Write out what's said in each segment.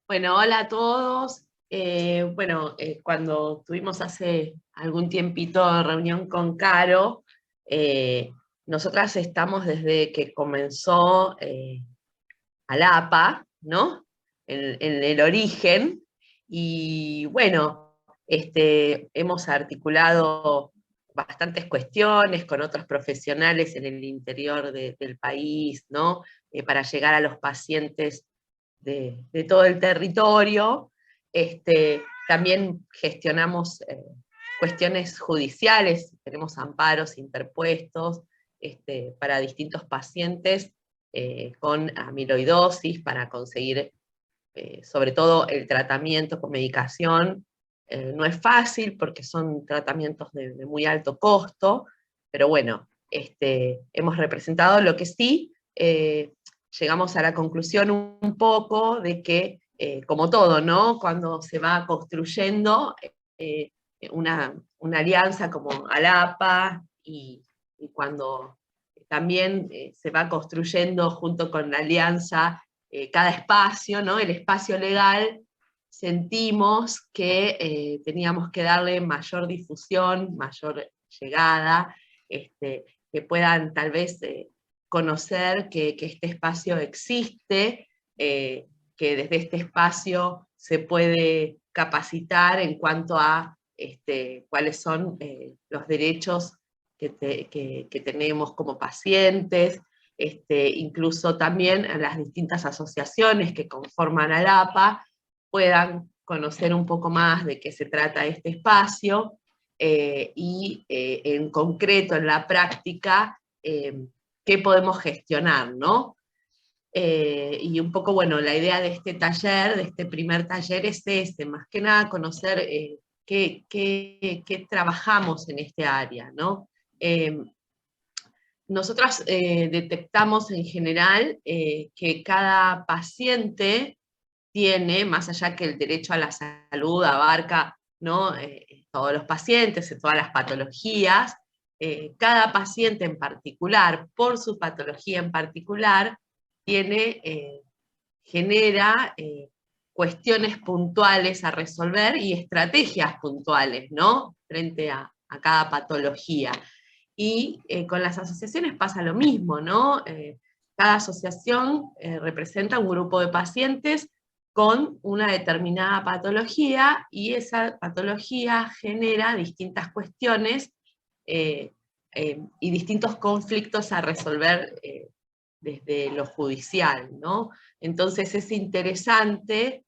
Bueno, hola a todos. Cuando tuvimos hace algún tiempito reunión con Caro, eh, nosotras estamos desde que comenzó ALAPA, ¿no? En el origen. Y bueno, hemos articulado bastantes cuestiones con otros profesionales en el interior del país, ¿no? Para llegar a los pacientes de todo el territorio. También gestionamos cuestiones judiciales, tenemos amparos interpuestos para distintos pacientes con amiloidosis para conseguir sobre todo el tratamiento con medicación. No es fácil porque son tratamientos de muy alto costo, pero bueno, hemos representado lo que sí. Llegamos a la conclusión un poco de que, como todo, ¿no? Cuando se va construyendo eh, una alianza como ALAPA y cuando también se va construyendo junto con la alianza cada espacio, ¿no? El espacio legal, sentimos que teníamos que darle mayor difusión, mayor llegada, que puedan tal vez conocer que este espacio existe, que desde este espacio se puede capacitar en cuanto a cuáles son los derechos que tenemos como pacientes, incluso también las distintas asociaciones que conforman ALAPA puedan conocer un poco más de qué se trata este espacio y en concreto en la práctica qué podemos gestionar, ¿no? Y un poco, bueno, la idea de este taller, de este primer taller es más que nada conocer qué trabajamos en este área, ¿no? Nosotras detectamos en general que cada paciente tiene, más allá que el derecho a la salud abarca, ¿no? Todos los pacientes, todas las patologías, cada paciente en particular, por su patología en particular, tiene, genera cuestiones puntuales a resolver y estrategias puntuales, ¿no? Frente a cada patología. Y con las asociaciones pasa lo mismo, ¿no? Cada asociación representa un grupo de pacientes con una determinada patología y esa patología genera distintas cuestiones y distintos conflictos a resolver desde lo judicial, ¿no? Entonces es interesante,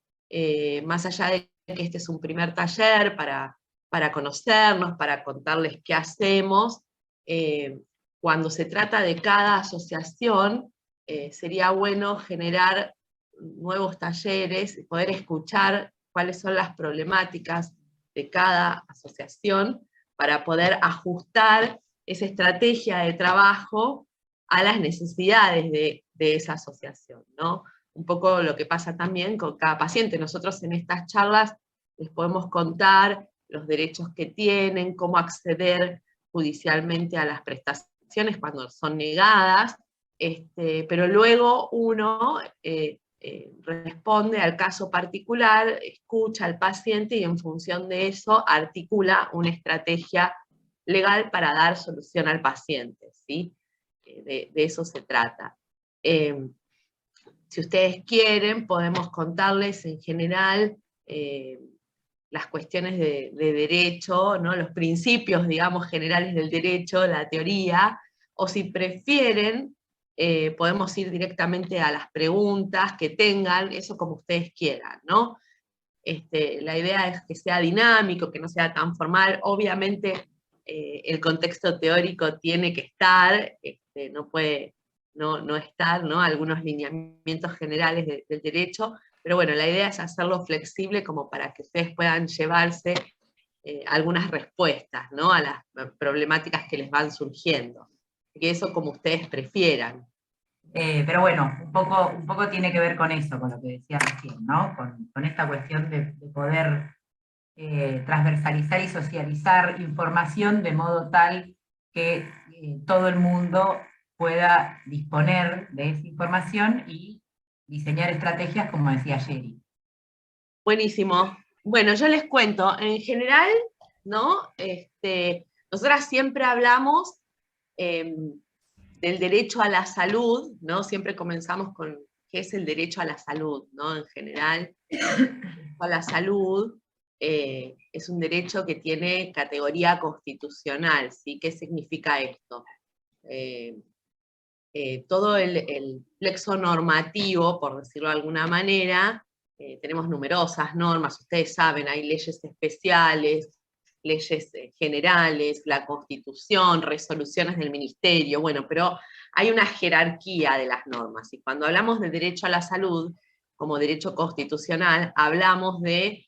más allá de que este es un primer taller para conocernos, para contarles qué hacemos, eh, cuando se trata de cada asociación, sería bueno generar nuevos talleres, poder escuchar cuáles son las problemáticas de cada asociación para poder ajustar esa estrategia de trabajo a las necesidades de esa asociación, ¿no? Un poco lo que pasa también con cada paciente. Nosotros en estas charlas les podemos contar los derechos que tienen, cómo acceder judicialmente a las prestaciones cuando son negadas, pero luego uno responde al caso particular, escucha al paciente y en función de eso articula una estrategia legal para dar solución al paciente, ¿sí? De eso se trata. Si ustedes quieren, podemos contarles en general las cuestiones de derecho, ¿no? Los principios, digamos, generales del derecho, la teoría, o si prefieren, podemos ir directamente a las preguntas que tengan, eso como ustedes quieran, ¿no? La idea es que sea dinámico, que no sea tan formal. Obviamente el contexto teórico tiene que estar, no puede no estar, ¿no? Algunos lineamientos generales del derecho, pero bueno, la idea es hacerlo flexible como para que ustedes puedan llevarse algunas respuestas, ¿no? A las problemáticas que les van surgiendo. Que eso como ustedes prefieran. Pero bueno, un poco tiene que ver con eso, con lo que decía recién, ¿no? Con esta cuestión de poder transversalizar y socializar información de modo tal que todo el mundo pueda disponer de esa información y diseñar estrategias, como decía Jerry. Buenísimo. Bueno, yo les cuento, en general, ¿no? Nosotras siempre hablamos del derecho a la salud, ¿no? Siempre comenzamos con qué es el derecho a la salud, ¿no? En general, a la salud es un derecho que tiene categoría constitucional, ¿sí? ¿Qué significa esto? Todo el plexo normativo, por decirlo de alguna manera, tenemos numerosas normas, ustedes saben, hay leyes especiales, leyes generales, la Constitución, resoluciones del Ministerio, bueno, pero hay una jerarquía de las normas, y cuando hablamos de derecho a la salud, como derecho constitucional, hablamos de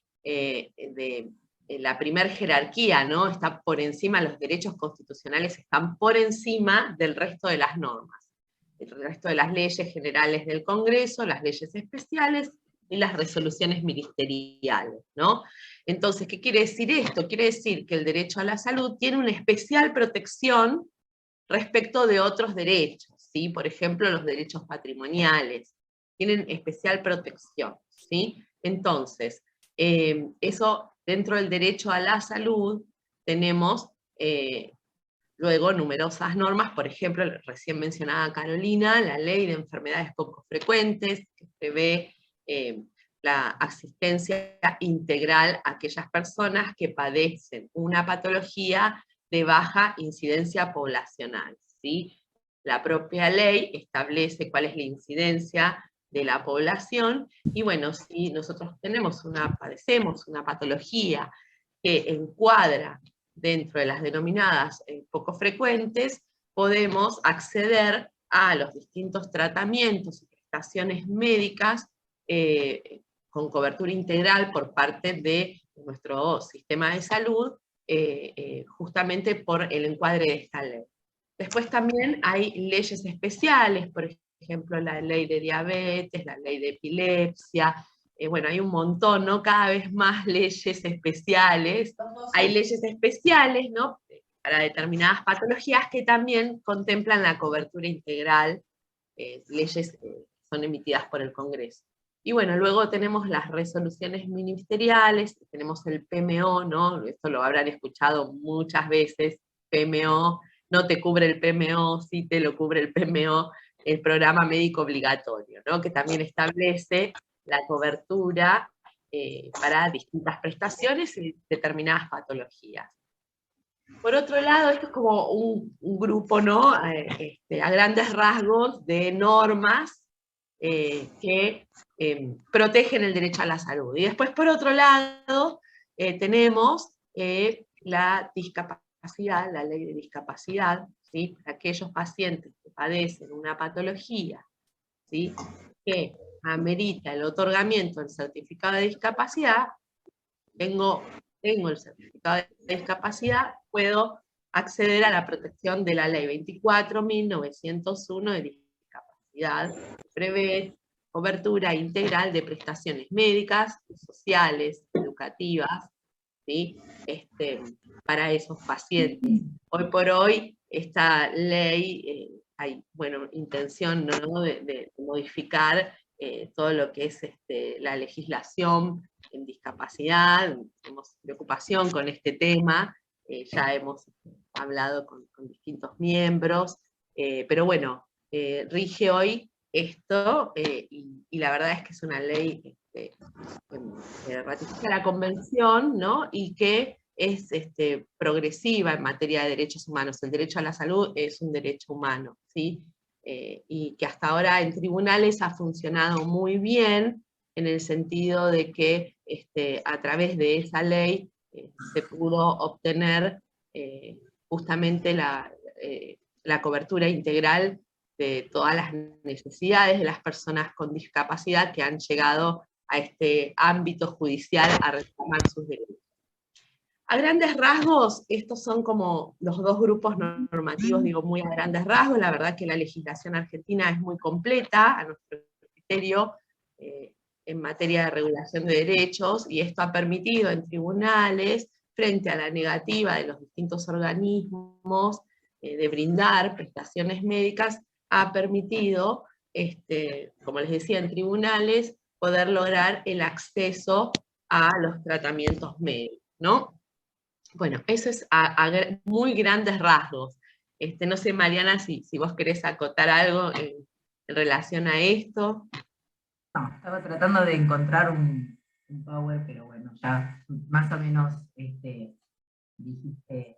la primer jerarquía, ¿no? Está por encima, los derechos constitucionales están por encima del resto de las normas. El resto de las leyes generales del Congreso, las leyes especiales y las resoluciones ministeriales, ¿no? Entonces, ¿qué quiere decir esto? Quiere decir que el derecho a la salud tiene una especial protección respecto de otros derechos, ¿sí? Por ejemplo, los derechos patrimoniales tienen especial protección, ¿sí? Entonces, eso dentro del derecho a la salud tenemos luego numerosas normas, por ejemplo, recién mencionada Carolina, la ley de enfermedades poco frecuentes, que prevé la asistencia integral a aquellas personas que padecen una patología de baja incidencia poblacional, ¿sí? La propia ley establece cuál es la incidencia de la población, y bueno, si nosotros padecemos una patología que encuadra dentro de las denominadas poco frecuentes, podemos acceder a los distintos tratamientos y prestaciones médicas con cobertura integral por parte de nuestro sistema de salud, justamente por el encuadre de esta ley. Después también hay leyes especiales, por ejemplo, la ley de diabetes, la ley de epilepsia, bueno, hay un montón, ¿no? Cada vez más leyes especiales. Hay leyes especiales, ¿no? Para determinadas patologías que también contemplan la cobertura integral, leyes son emitidas por el Congreso. Y bueno, luego tenemos las resoluciones ministeriales, tenemos el PMO, ¿no? Esto lo habrán escuchado muchas veces, PMO, no te cubre el PMO, sí te lo cubre el PMO, el programa médico obligatorio, ¿no? Que también establece la cobertura para distintas prestaciones y determinadas patologías. Por otro lado, esto es como un grupo, ¿no? A grandes rasgos de normas que protegen el derecho a la salud. Y después, por otro lado, tenemos la discapacidad, la ley de discapacidad, ¿sí? Para aquellos pacientes que padecen una patología, ¿sí? Que amerita el otorgamiento del certificado de discapacidad, tengo el certificado de discapacidad, puedo acceder a la protección de la ley 24.901 de discapacidad, que prevé cobertura integral de prestaciones médicas, sociales, educativas, ¿sí? Para esos pacientes. Hoy por hoy, esta ley, hay, bueno, intención, ¿no? de modificar todo lo que es la legislación en discapacidad, tenemos preocupación con este tema, ya hemos hablado con distintos miembros, pero bueno, rige hoy esto, y la verdad es que es una ley que ratifica la convención, ¿no? Y que es progresiva en materia de derechos humanos. El derecho a la salud es un derecho humano, ¿sí? Y que hasta ahora en tribunales ha funcionado muy bien, en el sentido de que a través de esa ley se pudo obtener justamente la cobertura integral de todas las necesidades de las personas con discapacidad que han llegado a este ámbito judicial a reclamar sus derechos. A grandes rasgos, estos son como los dos grupos normativos, digo muy a grandes rasgos. La verdad que la legislación argentina es muy completa, a nuestro criterio, en materia de regulación de derechos, y esto ha permitido en tribunales, frente a la negativa de los distintos organismos de brindar prestaciones médicas, ha permitido, como les decía, en tribunales, poder lograr el acceso a los tratamientos médicos, ¿no? Bueno, eso es a muy grandes rasgos. No sé, Mariana, si vos querés acotar algo en relación a esto. No, estaba tratando de encontrar un power, pero bueno, ya más o menos dijiste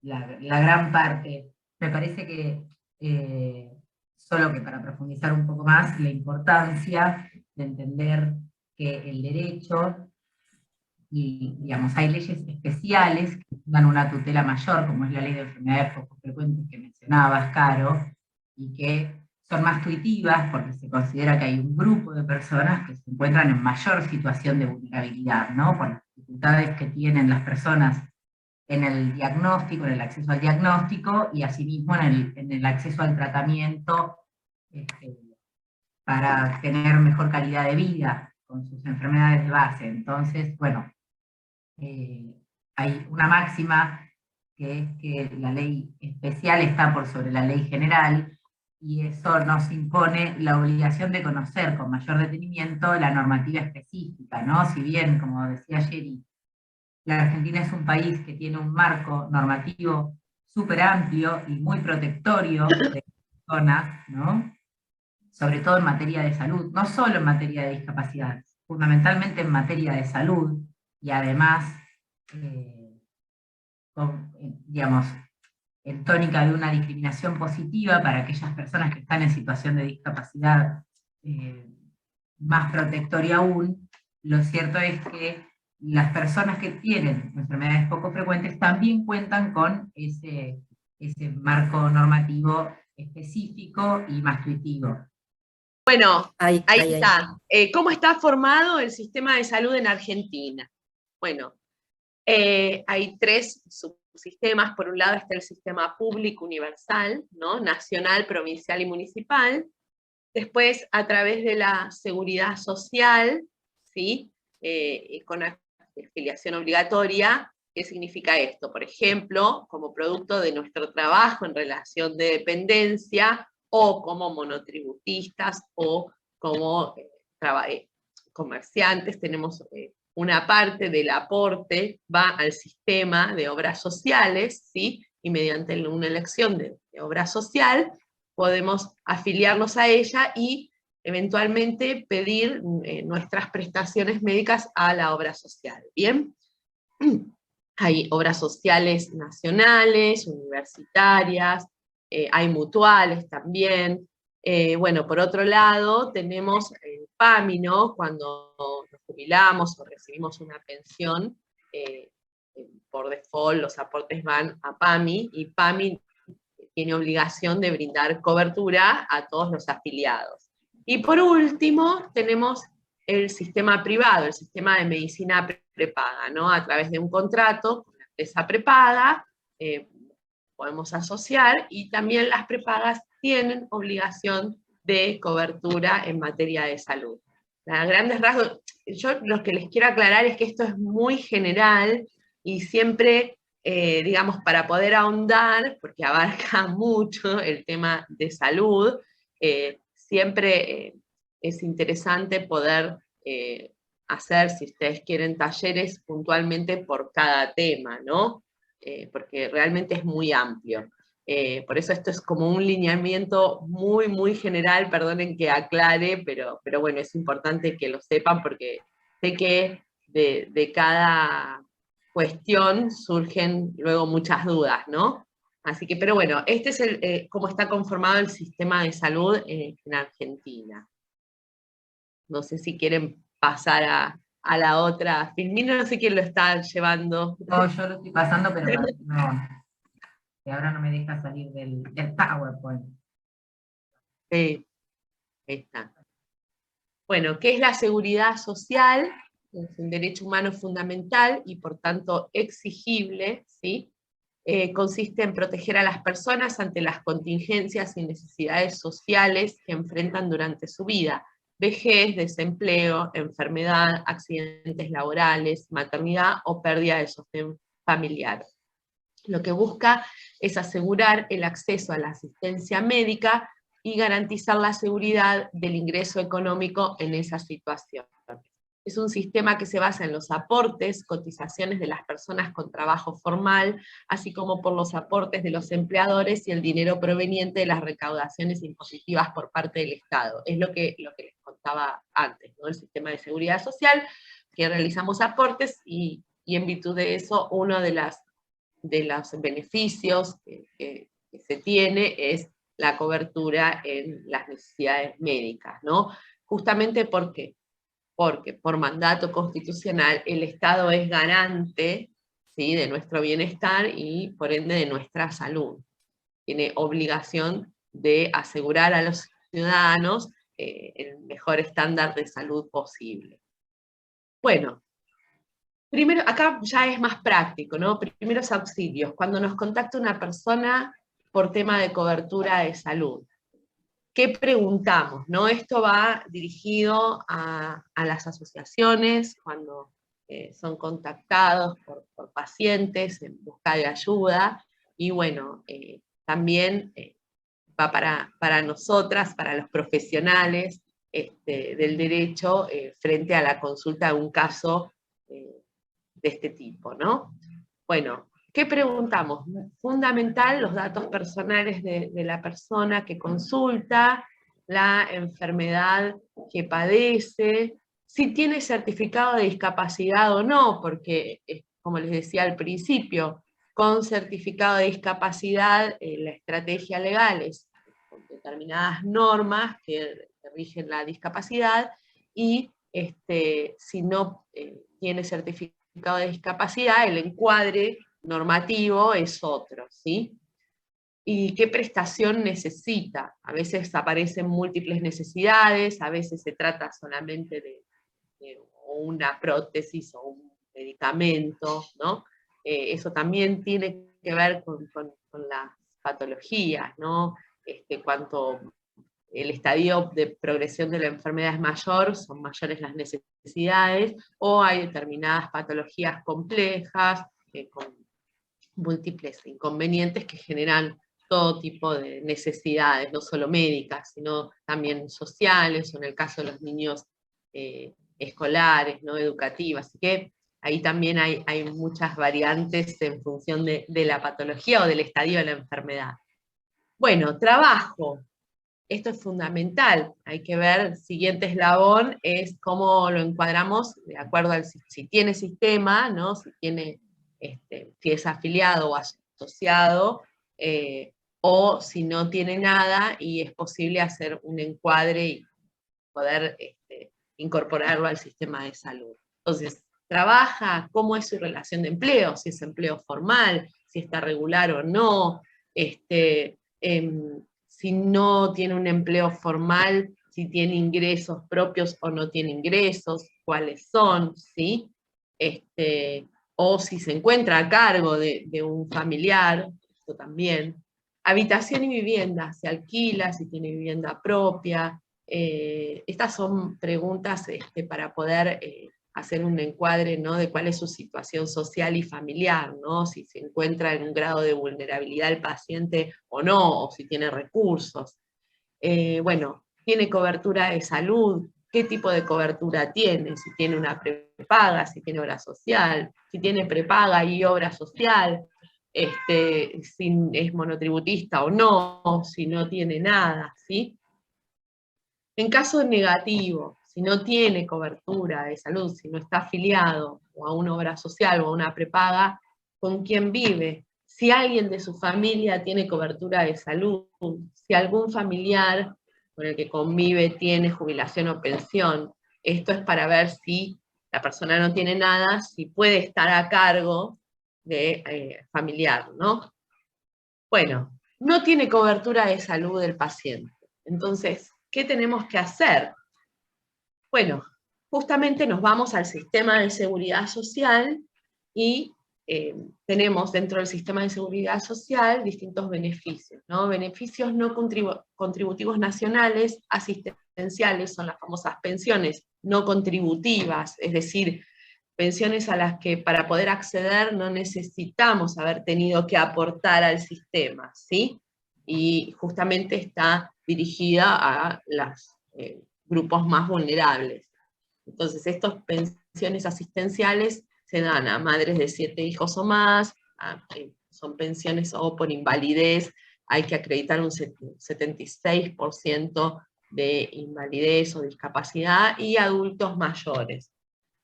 la gran parte. Me parece que, solo que para profundizar un poco más, la importancia de entender que el derecho, y digamos, hay leyes especiales que dan una tutela mayor, como es la ley de enfermedades poco frecuentes que mencionabas, Caro, y que son más tuitivas porque se considera que hay un grupo de personas que se encuentran en mayor situación de vulnerabilidad, ¿no? Por las dificultades que tienen las personas en el diagnóstico, en el acceso al diagnóstico, y asimismo en el acceso al tratamiento, este, para tener mejor calidad de vida con sus enfermedades de base. Entonces, bueno, hay una máxima que es que la ley especial está por sobre la ley general, y eso nos impone la obligación de conocer con mayor detenimiento la normativa específica, ¿no? Si bien, como decía Jerry, la Argentina es un país que tiene un marco normativo súper amplio y muy protectorio de la persona, ¿no? Sobre todo en materia de salud, no solo en materia de discapacidad, fundamentalmente en materia de salud, y además, digamos, en tónica de una discriminación positiva para aquellas personas que están en situación de discapacidad, más protectoria aún. Lo cierto es que las personas que tienen enfermedades poco frecuentes también cuentan con ese marco normativo específico y más tuitivo. Bueno, ahí está. ¿Cómo está formado el sistema de salud en Argentina? Bueno, hay tres subsistemas. Por un lado está el sistema público universal, ¿no? Nacional, provincial y municipal. Después, a través de la seguridad social, ¿sí? Con afiliación obligatoria. ¿Qué significa esto? Por ejemplo, como producto de nuestro trabajo en relación de dependencia, o como monotributistas, o como comerciantes, tenemos una parte del aporte va al sistema de obras sociales, ¿sí? Y mediante una elección de obra social, podemos afiliarnos a ella y eventualmente pedir nuestras prestaciones médicas a la obra social. ¿Bien? Hay obras sociales nacionales, universitarias, hay mutuales también. Bueno, por otro lado, tenemos el PAMI, ¿no? Cuando nos jubilamos o recibimos una pensión, por default los aportes van a PAMI, y PAMI tiene obligación de brindar cobertura a todos los afiliados. Y por último, tenemos el sistema privado, el sistema de medicina prepaga, ¿no? A través de un contrato con la empresa prepaga, podemos asociar, y también las prepagas tienen obligación de cobertura en materia de salud. A grandes rasgos, yo lo que les quiero aclarar es que esto es muy general, y siempre, digamos, para poder ahondar, porque abarca mucho el tema de salud, siempre es interesante poder hacer, si ustedes quieren, talleres puntualmente por cada tema, ¿no? Porque realmente es muy amplio. Por eso esto es como un lineamiento muy, muy general, perdonen que aclare, pero bueno, es importante que lo sepan, porque sé que de cada cuestión surgen luego muchas dudas, ¿no? Así que, pero bueno, este es cómo está conformado el sistema de salud en Argentina. No sé si quieren pasar a la otra. Filmina, no sé quién lo está llevando. No, yo lo estoy pasando, pero no, que ahora no me deja salir del PowerPoint. Sí, ahí está. Bueno, ¿qué es la seguridad social? Es un derecho humano fundamental y por tanto exigible, ¿sí? Consiste en proteger a las personas ante las contingencias y necesidades sociales que enfrentan durante su vida: vejez, desempleo, enfermedad, accidentes laborales, maternidad o pérdida de sostén familiar. Lo que busca es asegurar el acceso a la asistencia médica y garantizar la seguridad del ingreso económico en esa situación. Es un sistema que se basa en los aportes, cotizaciones de las personas con trabajo formal, así como por los aportes de los empleadores y el dinero proveniente de las recaudaciones impositivas por parte del Estado. Es lo que les contaba antes, ¿no? El sistema de seguridad social, que realizamos aportes y en virtud de eso, uno de los beneficios que se tiene es la cobertura en las necesidades médicas, ¿no? Justamente porque por mandato constitucional el Estado es garante, ¿sí?, de nuestro bienestar y por ende de nuestra salud. Tiene obligación de asegurar a los ciudadanos el mejor estándar de salud posible. Bueno, primero, acá ya es más práctico, ¿no? Primeros auxilios, cuando nos contacta una persona por tema de cobertura de salud. ¿Qué preguntamos? ¿No? Esto va dirigido a las asociaciones cuando son contactados por pacientes en busca de ayuda, y bueno, también va para nosotras, para los profesionales del derecho, frente a la consulta de un caso de este tipo, ¿no? Bueno, ¿qué preguntamos? Fundamental, los datos personales de la persona que consulta, la enfermedad que padece, si tiene certificado de discapacidad o no, porque, como les decía al principio, con certificado de discapacidad, la estrategia legal es con determinadas normas que rigen la discapacidad, y si no tiene certificado de discapacidad, el encuadre normativo es otro, ¿sí? ¿Y qué prestación necesita? A veces aparecen múltiples necesidades, a veces se trata solamente de una prótesis o un medicamento, ¿no? Eso también tiene que ver con las patologías, ¿no? Cuanto el estadio de progresión de la enfermedad es mayor, son mayores las necesidades, o hay determinadas patologías complejas, con múltiples inconvenientes que generan todo tipo de necesidades, no solo médicas, sino también sociales, o en el caso de los niños escolares, ¿no?, educativas. Así que ahí también hay muchas variantes en función de la patología o del estadio de la enfermedad. Bueno, trabajo. Esto es fundamental, hay que ver, el siguiente eslabón es cómo lo encuadramos de acuerdo al si tiene sistema, ¿no? Si es afiliado o asociado, o si no tiene nada y es posible hacer un encuadre y poder incorporarlo al sistema de salud. Entonces, trabaja, cómo es su relación de empleo, si es empleo formal, si está regular o no, si no tiene un empleo formal, si tiene ingresos propios o no tiene ingresos, cuáles son, ¿sí? O si se encuentra a cargo de un familiar, esto también. Habitación y vivienda, se alquila, si tiene vivienda propia. Estas son preguntas para poder hacer un encuadre, ¿no?, de cuál es su situación social y familiar, ¿no? Si se encuentra en un grado de vulnerabilidad el paciente o no, o si tiene recursos. Bueno, ¿tiene cobertura de salud? ¿Qué tipo de cobertura tiene? Si tiene una prepaga, si tiene obra social, si tiene prepaga y obra social, si es monotributista o no, si no tiene nada, ¿sí? En caso negativo, si no tiene cobertura de salud, si no está afiliado o a una obra social o a una prepaga, ¿con quién vive? Si alguien de su familia tiene cobertura de salud, si algún familiar con el que convive tiene jubilación o pensión, esto es para ver si la persona no tiene nada, si puede estar a cargo de familiar, ¿no? Bueno, no tiene cobertura de salud el paciente. Entonces, ¿qué tenemos que hacer? Bueno, justamente nos vamos al sistema de seguridad social y tenemos dentro del sistema de seguridad social distintos beneficios, ¿no? Beneficios no contributivos nacionales, asistenciales, son las famosas pensiones no contributivas, es decir, pensiones a las que para poder acceder no necesitamos haber tenido que aportar al sistema, ¿sí? Y justamente está dirigida a los grupos más vulnerables. Entonces, estas pensiones asistenciales se dan a madres de 7 hijos o más, son pensiones o por invalidez, hay que acreditar un 76% de invalidez o discapacidad, y adultos mayores.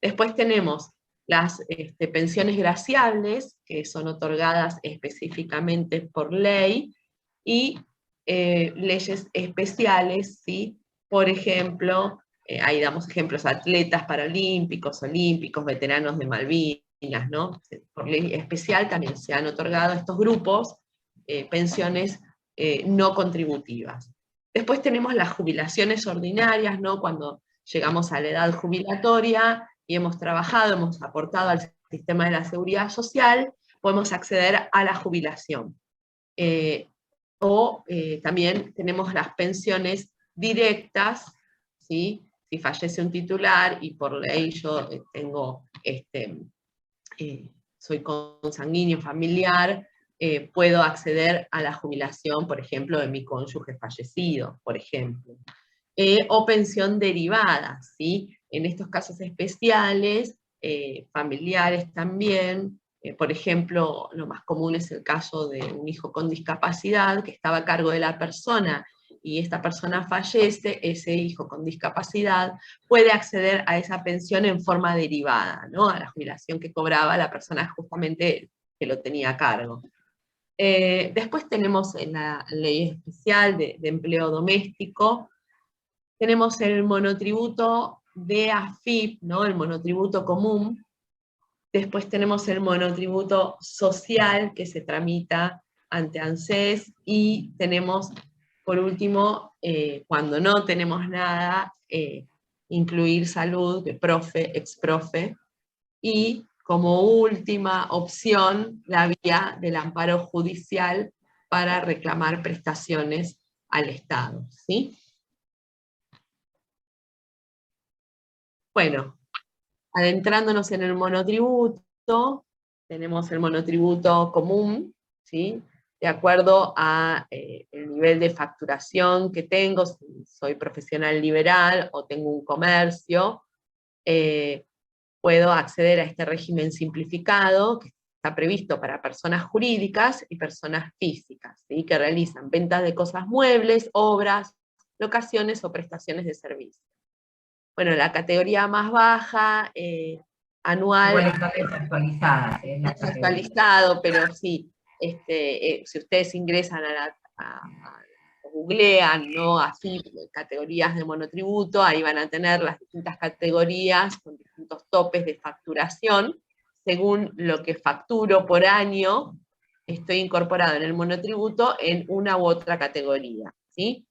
Después tenemos las pensiones graciables, que son otorgadas específicamente por ley, y leyes especiales, ¿sí? Por ejemplo, ahí damos ejemplos: atletas paralímpicos, olímpicos, veteranos de Malvinas, ¿no? Por ley especial también se han otorgado a estos grupos pensiones no contributivas. Después tenemos las jubilaciones ordinarias, ¿no? Cuando llegamos a la edad jubilatoria y hemos trabajado, hemos aportado al sistema de la seguridad social, podemos acceder a la jubilación. También tenemos las pensiones directas, ¿sí? Si fallece un titular y por ley yo tengo, soy consanguíneo familiar, puedo acceder a la jubilación, por ejemplo, de mi cónyuge fallecido, por ejemplo. O pensión derivada, ¿sí? En estos casos especiales, familiares también, por ejemplo, lo más común es el caso de un hijo con discapacidad que estaba a cargo de la persona y esta persona fallece, ese hijo con discapacidad puede acceder a esa pensión en forma derivada, ¿no? A la jubilación que cobraba la persona justamente que lo tenía a cargo. Después tenemos en la ley especial de empleo doméstico, tenemos el monotributo de AFIP, ¿no? El monotributo común. Después tenemos el monotributo social que se tramita ante ANSES, y tenemos, por último, cuando no tenemos nada, incluir salud de profe, exprofe, y como última opción, la vía del amparo judicial para reclamar prestaciones al Estado, ¿sí? Bueno, adentrándonos en el monotributo, tenemos el monotributo común, ¿sí? De acuerdo a el nivel de facturación que tengo, si soy profesional liberal o tengo un comercio, puedo acceder a este régimen simplificado que está previsto para personas jurídicas y personas físicas, ¿sí? Que realizan ventas de cosas muebles, obras, locaciones o prestaciones de servicio. Bueno, la categoría más baja, anual... Igual están desactualizadas. Desactualizado, pero sí, si ustedes ingresan googlean, ¿no? Así, categorías de monotributo, ahí van a tener las distintas categorías con distintos topes de facturación. Según lo que facturo por año, estoy incorporado en el monotributo en una u otra categoría, ¿sí?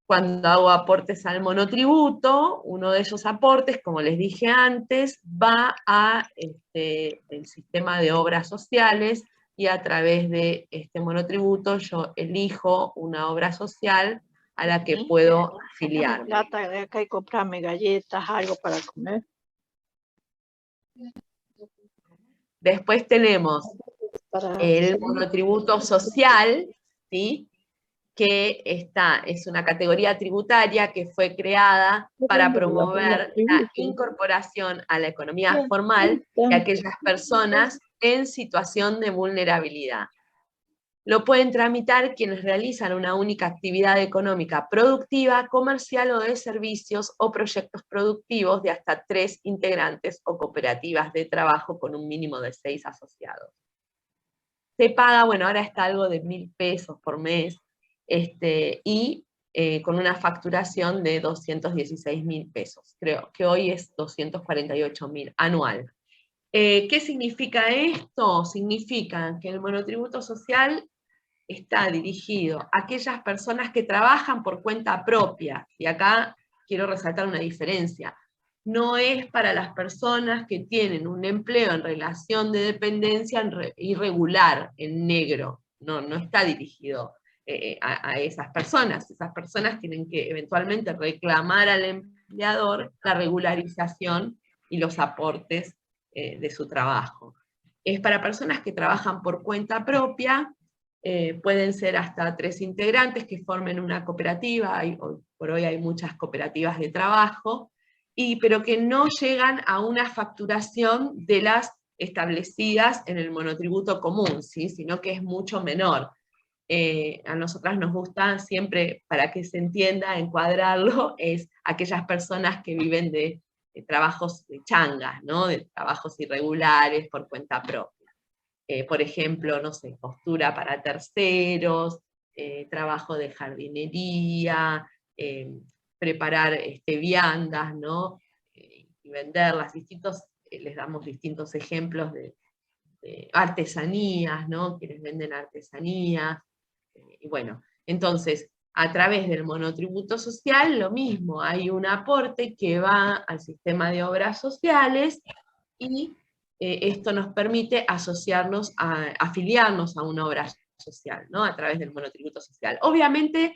Cuando hago aportes al monotributo, uno de esos aportes, como les dije antes, va a el sistema de obras sociales, y a través de este monotributo yo elijo una obra social a la que puedo afiliarme. Plata de acá y comprarme galletas, algo para comer. Después tenemos el monotributo social, ¿sí? Que es una categoría tributaria que fue creada para promover la incorporación a la economía formal de aquellas personas en situación de vulnerabilidad. Lo pueden tramitar quienes realizan una única actividad económica productiva, comercial o de servicios, o proyectos productivos de hasta 3 integrantes, o cooperativas de trabajo con un mínimo de 6 asociados. Se paga, bueno, ahora está algo de 1.000 pesos por mes, y con una facturación de 216.000 pesos. Creo que hoy es 248.000 anual. ¿Qué significa esto? Significa que el monotributo social está dirigido a aquellas personas que trabajan por cuenta propia, y acá quiero resaltar una diferencia. No es para las personas que tienen un empleo en relación de dependencia irregular, en negro. No está dirigido a esas personas. Esas personas tienen que eventualmente reclamar al empleador la regularización y los aportes de su trabajo. Es para personas que trabajan por cuenta propia, pueden ser hasta 3 integrantes que formen una cooperativa, por hoy hay muchas cooperativas de trabajo, pero que no llegan a una facturación de las establecidas en el monotributo común, ¿sí? Sino que es mucho menor. A nosotras nos gusta siempre, para que se entienda, encuadrarlo, es aquellas personas que viven de trabajos de changas, ¿no? De trabajos irregulares por cuenta propia. Por ejemplo, no sé, costura para terceros, trabajo de jardinería, preparar viandas, ¿no? Y venderlas, les damos distintos ejemplos de artesanías, ¿no? Quienes venden artesanías, y bueno, entonces, a través del monotributo social, lo mismo, hay un aporte que va al sistema de obras sociales, y esto nos permite afiliarnos a una obra social, ¿no? A través del monotributo social. Obviamente,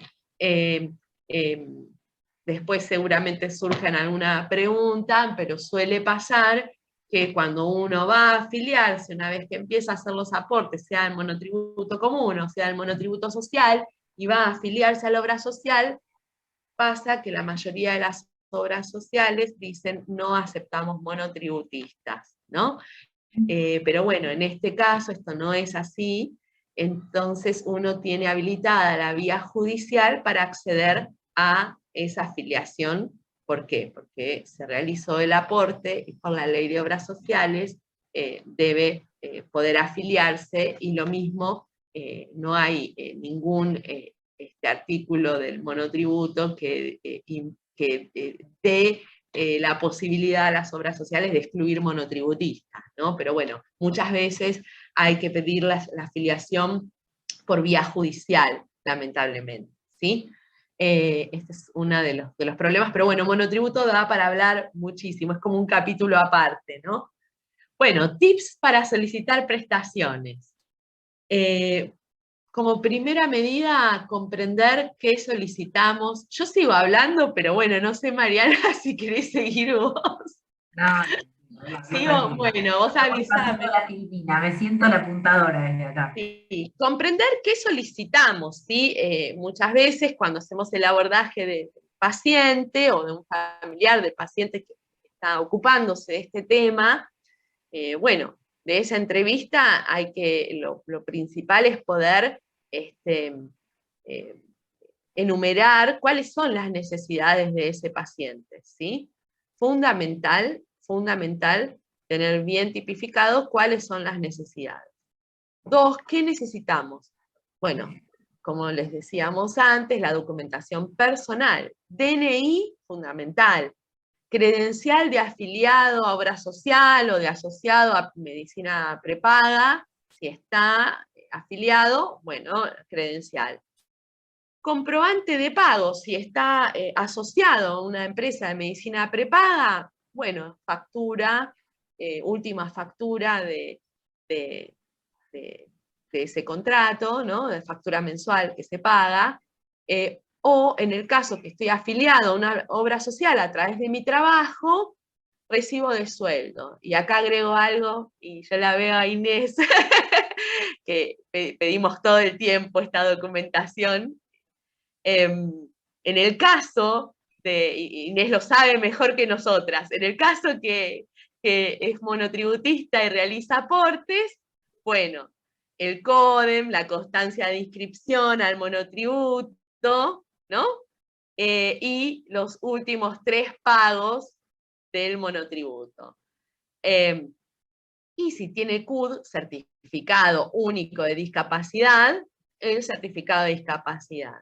después seguramente surgen alguna pregunta, pero suele pasar que cuando uno va a afiliarse, una vez que empieza a hacer los aportes, sea el monotributo común o sea el monotributo social, y va a afiliarse a la obra social, pasa que la mayoría de las obras sociales dicen no aceptamos monotributistas, ¿no? Pero bueno, en este caso esto no es así, entonces uno tiene habilitada la vía judicial para acceder a esa afiliación. ¿Por qué? Porque se realizó el aporte y por la ley de obras sociales debe poder afiliarse, y lo mismo, no hay ningún artículo del monotributo que dé la posibilidad a las obras sociales de excluir monotributistas, ¿no? Pero bueno, muchas veces hay que pedir la afiliación por vía judicial, lamentablemente, ¿sí? Este es uno de los problemas, pero bueno, monotributo da para hablar muchísimo, es como un capítulo aparte, ¿no? Bueno, tips para solicitar prestaciones. Como primera medida, comprender qué solicitamos. Yo sigo hablando, pero bueno, no sé, Mariana, si querés seguir vos. No, Sigo, bueno, vos avisame. la Filipina, me siento la apuntadora desde acá. Sí, comprender qué solicitamos, ¿sí? Muchas veces cuando hacemos el abordaje de paciente o de un familiar del paciente que está ocupándose de este tema, bueno, de esa entrevista lo principal es poder enumerar cuáles son las necesidades de ese paciente, ¿sí? Fundamental tener bien tipificado cuáles son las necesidades. 2, ¿qué necesitamos? Bueno, como les decíamos antes, la documentación personal. DNI, fundamental. Credencial de afiliado a obra social o de asociado a medicina prepaga. Si está afiliado, bueno, credencial. Comprobante de pago, si está asociado a una empresa de medicina prepaga, bueno, factura, última factura de ese contrato, ¿no? De factura mensual que se paga, o en el caso que estoy afiliado a una obra social a través de mi trabajo, recibo de sueldo. Y acá agrego algo, y yo la veo a Inés, que pedimos todo el tiempo esta documentación. En el caso de, Inés lo sabe mejor que nosotras, en el caso que es monotributista y realiza aportes, bueno, el CODEM, la constancia de inscripción al monotributo, ¿no? Y los últimos 3 pagos del monotributo. Y si tiene CUD, certificado único de discapacidad, el certificado de discapacidad.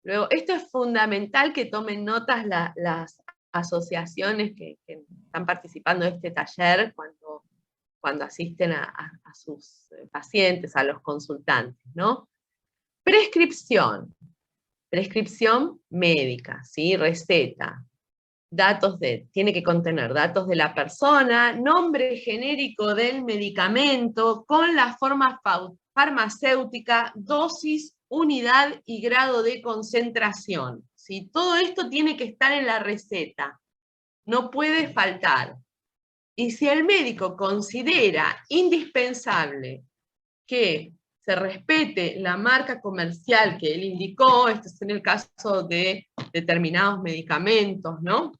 Luego, esto es fundamental que tomen notas las asociaciones que están participando de este taller cuando asisten a sus pacientes, a los consultantes, ¿no? Prescripción médica, ¿sí? Receta. Tiene que contener datos de la persona, nombre genérico del medicamento, con la forma farmacéutica, dosis, unidad y grado de concentración. ¿Sí? Todo esto tiene que estar en la receta, no puede faltar. Y si el médico considera indispensable que se respete la marca comercial que él indicó, esto es en el caso de determinados medicamentos, ¿no?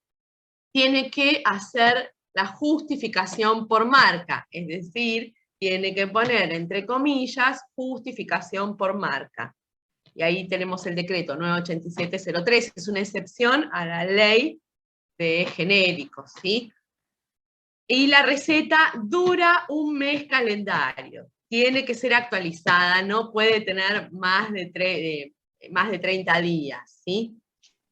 tiene que hacer la justificación por marca, es decir, tiene que poner entre comillas justificación por marca. Y ahí tenemos el decreto 98703, que es una excepción a la ley de genéricos, ¿sí? Y la receta dura un mes calendario, tiene que ser actualizada, no puede tener más de 30 días, ¿sí?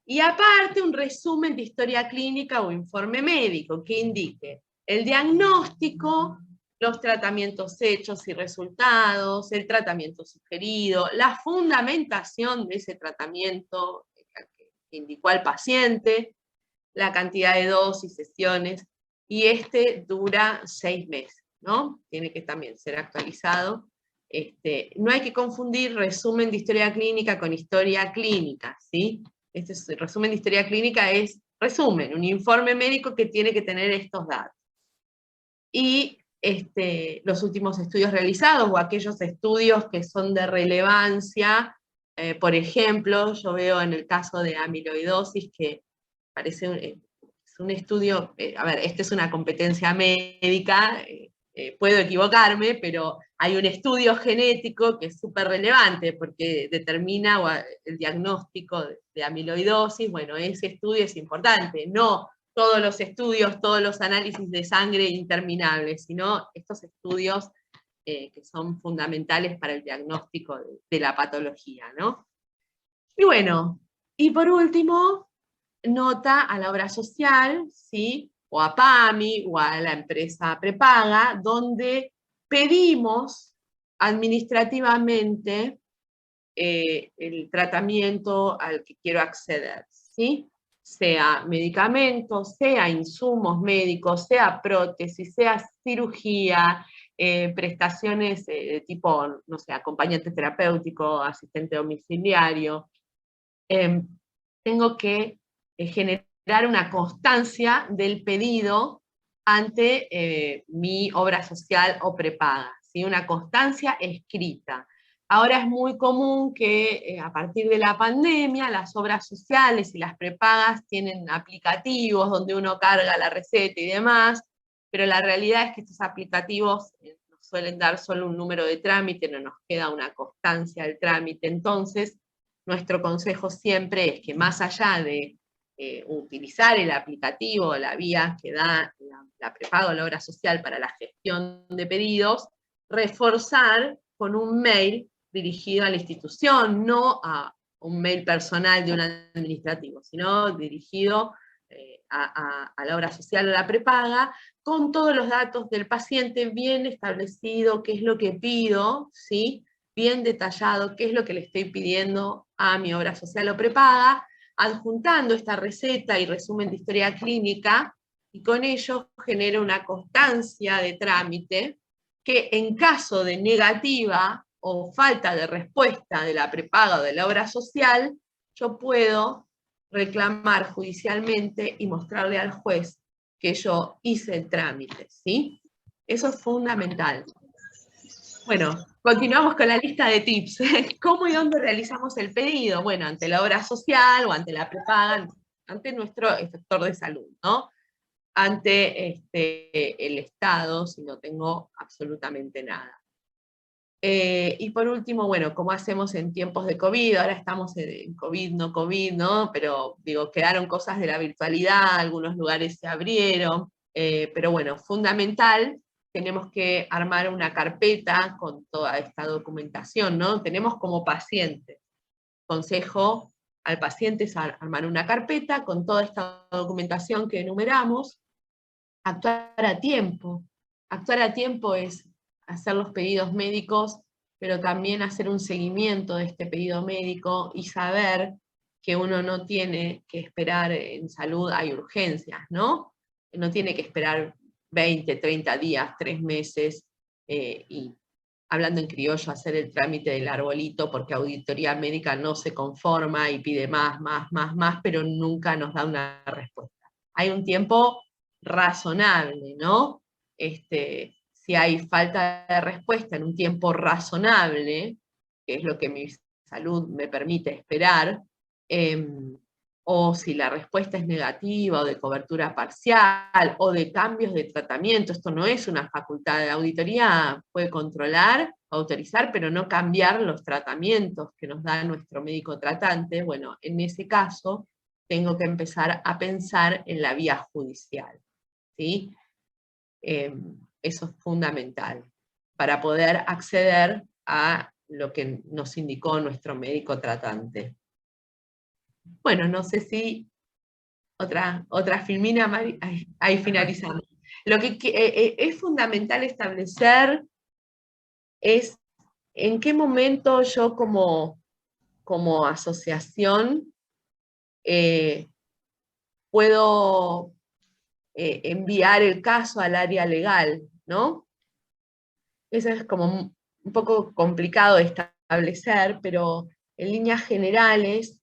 Y aparte un resumen de historia clínica o informe médico que indique el diagnóstico, los tratamientos hechos y resultados, el tratamiento sugerido, la fundamentación de ese tratamiento que indicó al paciente, la cantidad de dosis, sesiones, y este dura 6 meses, ¿no? Tiene que también ser actualizado. No hay que confundir resumen de historia clínica con historia clínica, ¿sí? El resumen de historia clínica es resumen, un informe médico que tiene que tener estos datos. Y los últimos estudios realizados o aquellos estudios que son de relevancia, por ejemplo, yo veo en el caso de amiloidosis que parece es un estudio, a ver, esta es una competencia médica, puedo equivocarme, pero hay un estudio genético que es súper relevante porque determina el diagnóstico de amiloidosis. Bueno, ese estudio es importante, no todos los estudios, todos los análisis de sangre interminables, sino estos estudios que son fundamentales para el diagnóstico de la patología, ¿no? Y bueno, y por último, nota a la obra social, ¿sí? O a PAMI, o a la empresa prepaga, donde pedimos administrativamente el tratamiento al que quiero acceder, ¿sí? Sea medicamentos, sea insumos médicos, sea prótesis, sea cirugía, prestaciones de tipo, no sé, acompañante terapéutico, asistente domiciliario. Tengo que generar una constancia del pedido ante mi obra social o prepaga, ¿sí? Una constancia escrita. Ahora es muy común que a partir de la pandemia las obras sociales y las prepagas tienen aplicativos donde uno carga la receta y demás, pero la realidad es que estos aplicativos nos suelen dar solo un número de trámite, no nos queda una constancia del trámite. Entonces, nuestro consejo siempre es que más allá de utilizar el aplicativo, la vía que da la prepaga o la obra social para la gestión de pedidos, reforzar con un mail dirigido a la institución, no a un mail personal de un administrativo, sino dirigido a la obra social o la prepaga, con todos los datos del paciente bien establecido, qué es lo que pido, ¿sí? Bien detallado qué es lo que le estoy pidiendo a mi obra social o prepaga, adjuntando esta receta y resumen de historia clínica, y con ello genero una constancia de trámite que en caso de negativa o falta de respuesta de la prepaga o de la obra social, yo puedo reclamar judicialmente y mostrarle al juez que yo hice el trámite, ¿sí? Eso es fundamental. Bueno, continuamos con la lista de tips. ¿Cómo y dónde realizamos el pedido? Bueno, ante la obra social o ante la prepaga, ante nuestro sector de salud, ¿no? Ante el Estado, si no tengo absolutamente nada. Y por último, bueno, ¿cómo hacemos en tiempos de COVID? Ahora estamos en COVID, ¿no? Pero digo, quedaron cosas de la virtualidad, algunos lugares se abrieron, pero bueno, fundamental, tenemos que armar una carpeta con toda esta documentación, ¿no? Tenemos como paciente, consejo al paciente es armar una carpeta con toda esta documentación que enumeramos, actuar a tiempo. Actuar a tiempo es hacer los pedidos médicos, pero también hacer un seguimiento de este pedido médico y saber que uno no tiene que esperar en salud, hay urgencias, ¿no? No tiene que esperar 20, 30 días, 3 meses, y hablando en criollo, hacer el trámite del arbolito porque auditoría médica no se conforma y pide más, pero nunca nos da una respuesta. Hay un tiempo razonable, ¿no? Si hay falta de respuesta en un tiempo razonable, que es lo que mi salud me permite esperar, o si la respuesta es negativa o de cobertura parcial o de cambios de tratamiento. Esto no es una facultad de auditoría, puede controlar, autorizar, pero no cambiar los tratamientos que nos da nuestro médico tratante. Bueno, en ese caso tengo que empezar a pensar en la vía judicial, ¿sí? Eso es fundamental para poder acceder a lo que nos indicó nuestro médico tratante. Bueno, no sé si otra Filmina, Mari, ahí finalizamos. Lo que es fundamental establecer es en qué momento yo como asociación puedo enviar el caso al área legal, ¿no? Eso es como un poco complicado de establecer, pero en líneas generales,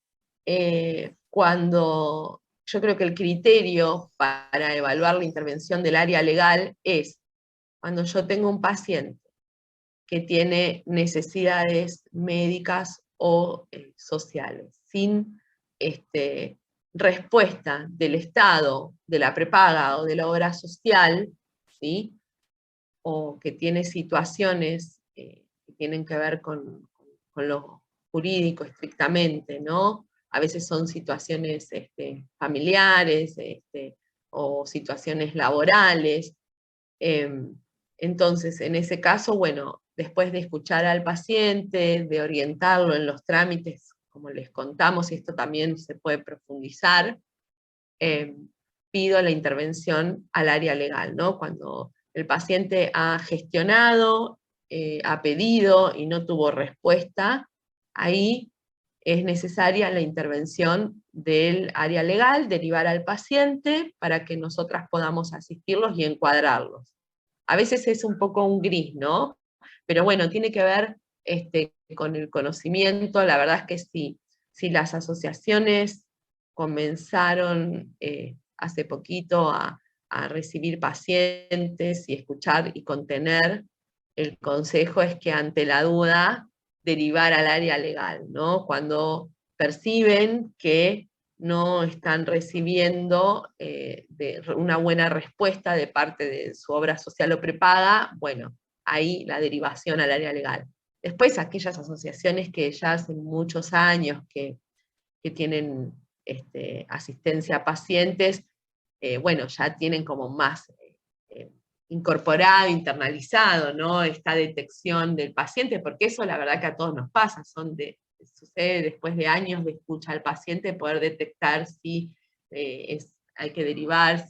cuando yo creo que el criterio para evaluar la intervención del área legal es cuando yo tengo un paciente que tiene necesidades médicas o sociales, sin respuesta del Estado, de la prepaga o de la obra social, ¿sí? O que tiene situaciones que tienen que ver con lo jurídico estrictamente, ¿no? A veces son situaciones familiares o situaciones laborales. Entonces, en ese caso, bueno, después de escuchar al paciente, de orientarlo en los trámites, como les contamos, y esto también se puede profundizar, pido la intervención al área legal, ¿no? Cuando el paciente ha gestionado, ha pedido y no tuvo respuesta, ahí es necesaria la intervención del área legal, derivar al paciente para que nosotras podamos asistirlos y encuadrarlos. A veces es un poco un gris, ¿no? Pero bueno, tiene que ver con el conocimiento. La verdad es que si las asociaciones comenzaron hace poquito a recibir pacientes y escuchar y contener, el consejo es que ante la duda derivar al área legal, ¿no? Cuando perciben que no están recibiendo una buena respuesta de parte de su obra social o prepaga, bueno, ahí la derivación al área legal. Después aquellas asociaciones que ya hace muchos años que tienen asistencia a pacientes, bueno, ya tienen como más incorporado, internalizado, ¿no? Esta detección del paciente, porque eso la verdad que a todos nos pasa, sucede después de años de escucha al paciente poder detectar si hay que derivar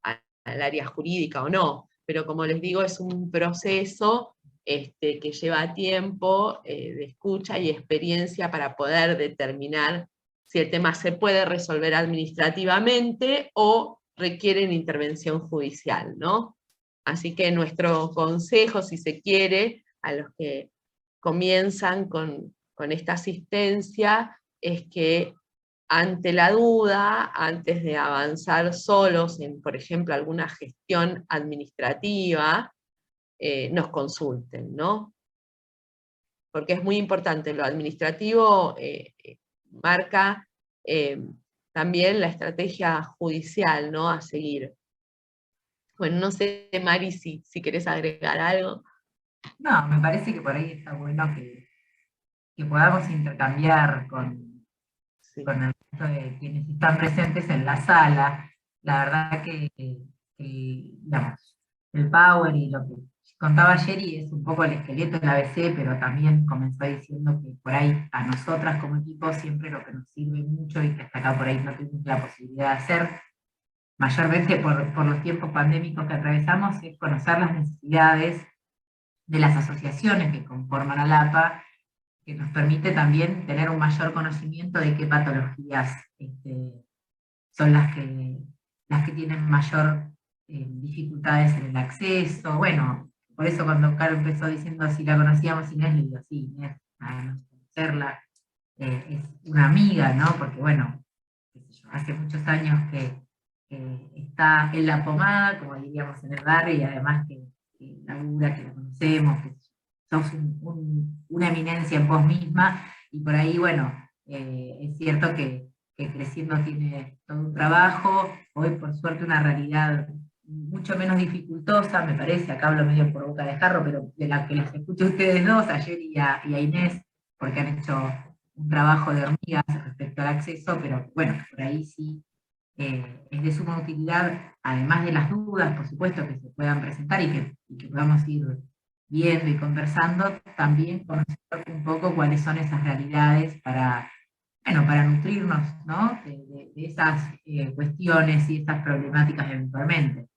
al área jurídica o no. Pero como les digo, es un proceso que lleva tiempo de escucha y experiencia para poder determinar si el tema se puede resolver administrativamente o requieren intervención judicial, ¿no? Así que nuestro consejo, si se quiere, a los que comienzan con esta asistencia, es que ante la duda, antes de avanzar solos en, por ejemplo, alguna gestión administrativa, nos consulten, ¿no? Porque es muy importante, lo administrativo marca también la estrategia judicial, ¿no? A seguir. Bueno, no sé, Mari, si querés agregar algo. No, me parece que por ahí está bueno que podamos intercambiar Sí. con el resto de quienes están presentes en la sala. La verdad digamos, el Power y lo que contaba Jerry es un poco el esqueleto del ABC, pero también comenzó diciendo que por ahí a nosotras como equipo siempre lo que nos sirve mucho y que hasta acá por ahí no tuvimos la posibilidad de hacer, mayormente por los tiempos pandémicos que atravesamos, es conocer las necesidades de las asociaciones que conforman a la APA, que nos permite también tener un mayor conocimiento de qué patologías son las que tienen mayor dificultades en el acceso. Bueno, por eso cuando Caro empezó diciendo si la conocíamos, Inés, le digo, sí, Inés, además de conocerla, es una amiga, ¿no? Porque bueno, qué sé yo, hace muchos años que está en la pomada, como diríamos en el barrio, y además que labura, que la conocemos, que sos una eminencia en vos misma, y por ahí, bueno, es cierto que que creciendo tiene todo un trabajo, hoy por suerte una realidad mucho menos dificultosa, me parece, acá hablo medio por boca de jarro, pero de la que les escucho a ustedes dos, ayer y a Inés, porque han hecho un trabajo de hormigas respecto al acceso, pero bueno, por ahí sí es de suma utilidad, además de las dudas, por supuesto, que se puedan presentar y que podamos ir viendo y conversando, también conocer un poco cuáles son esas realidades para, bueno, para nutrirnos, ¿no? de esas cuestiones y esas problemáticas eventualmente.